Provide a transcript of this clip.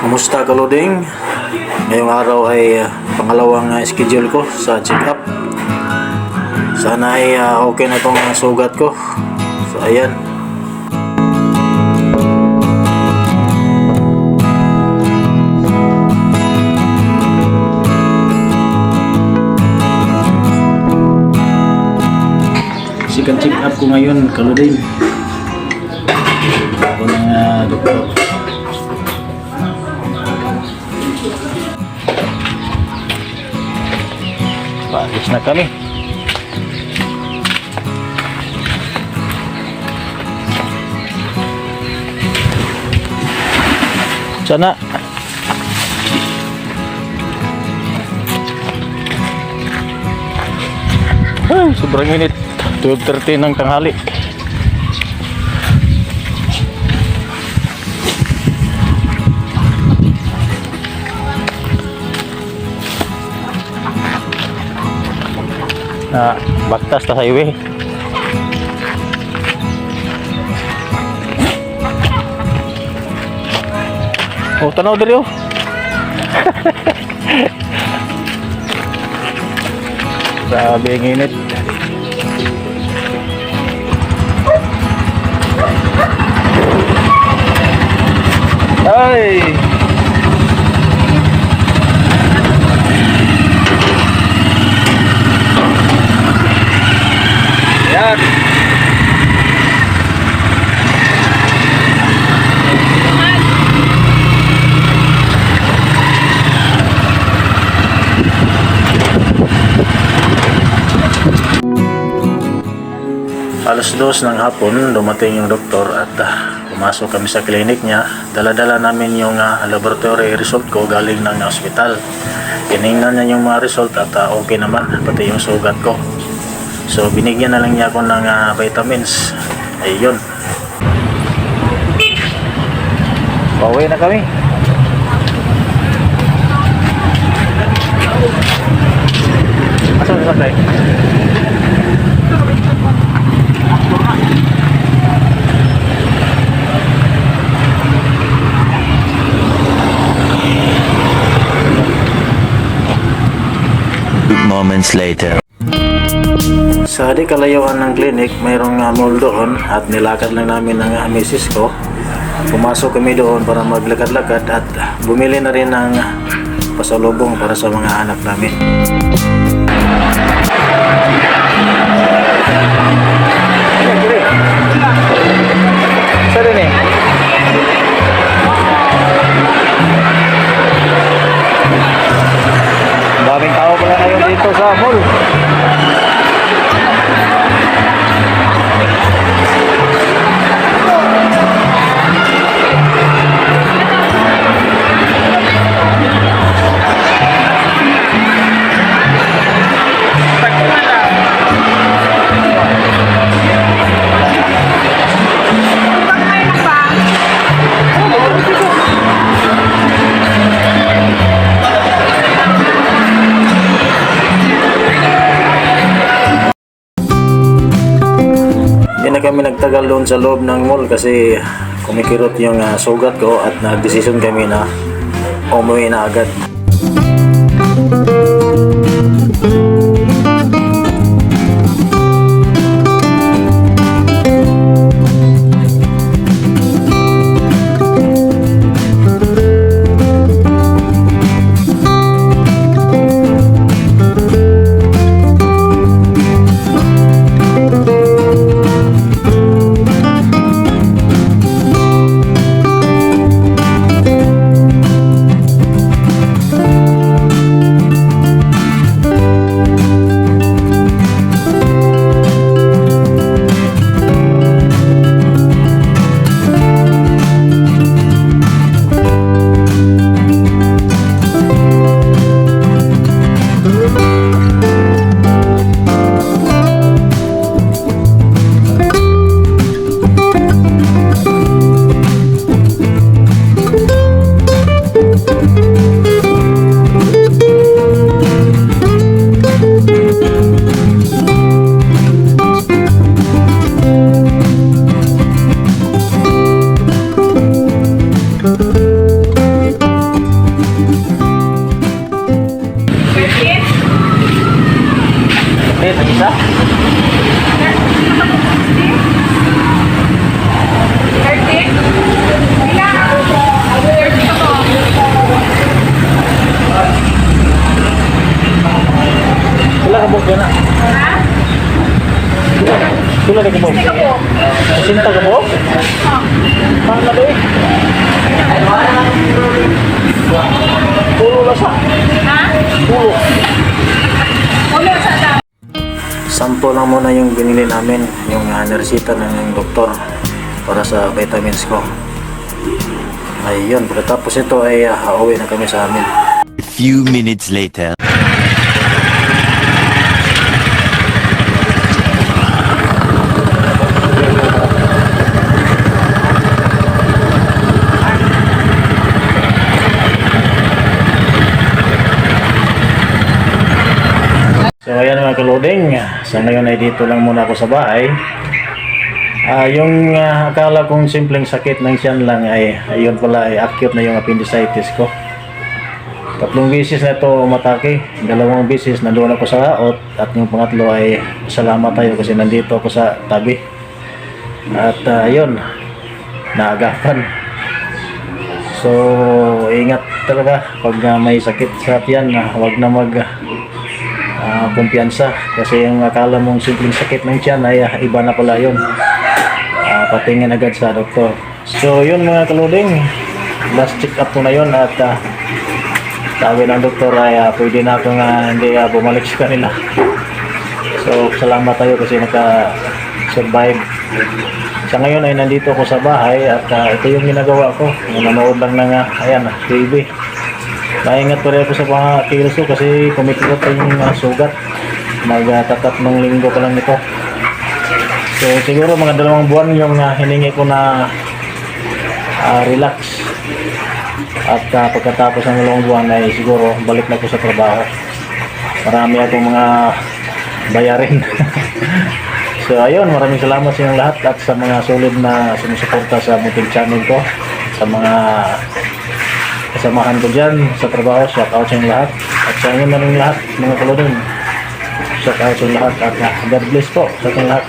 Kumusta kaluding? Ngayong araw ay pangalawang schedule ko sa check-up. Sana ay okay na itong sugat ko. So ayan. Second check-up ko ngayon kaluding. Ako ng doktor. Pagis na kami. Sana ay, sobrang init. 12:30 ng tanghali. Baktas ta sa highway. Oh, tanaw diri oh. Grabe ang init. Ay! Yan. Alas 2 ng hapon dumating yung doktor at pumasok kami sa clinic niya. Dala-dala namin yung laboratory result ko galing ng hospital. Tinignan niya yung mga result at okay naman, pati yung sugat ko. So binigyan na lang niya ako ng vitamins. Ayun. Pauwi na kami. Asan sa sakay? Moments later. Sa di kalayuan ng clinic, mayroong mall doon at nilakad lang namin ng misis ko. Pumasok kami doon para maglakad-lakad at bumili na rin ng pasalubong para sa mga anak namin. Sa rin eh. Daming tao pala ngayon dito sa mall. Kami nagtagal doon sa loob ng mall kasi kumikirot yung sugat ko at nagdesisyon kami na umuwi na agad. Sila na kabog. Sinta kabog? Mana ba eh? Pulo lasa. Pulo. Sample lang muna yung binili namin, yung niresita ng doktor para sa vitamins ko. Ayun, pagkatapos ito ay uuwi na kami sa amin. A few minutes later. So ayan mga kaloding, sa ngayon ay dito lang muna ako sa bahay. Yung akala kong simpleng sakit ng tiyan lang ay ayun pala ay acute na yung appendicitis ko. 3 beses na ito umatake, 2 beses nandoon ako sa laot, at yung pangatlo ay salamat tayo kasi nandito ako sa tabi. At ayun, naagapan. So ingat talaga pag may sakit sa tiyan, huwag na kumpiyansa kasi yung akala mong simpleng sakit ng tiyan ay iba na pala yun. Patingin agad sa doktor. So yun mga kaluding, last check up ko na yun at sabi ng doktor ay pwede na akong hindi bumalik sa kanila. So salamat tayo kasi naka-survive. Sa ngayon ay nandito ako sa bahay at ito yung ginagawa ko, nanonood lang ng TV. Maingat pa rin ako sa mga kilos ko kasi kumikilot pa yung sugat. Magtatatlong linggo pa lang nito. So siguro mga 2 buwan yung hiningi ko na relax. At pagkatapos ng 2 buwan ay siguro balik na ko sa trabaho. Marami akong mga bayarin. So ayun, maraming salamat sa inyong lahat at sa mga solid na sumusuporta sa munting channel ko. Sa mga kasamahan ko dyan sa trabaho, shout out sa inyong lahat. At sa inyo na rin lahat, mga kaloding, shout out sa inyong lahat. At God bless po sa inyong lahat.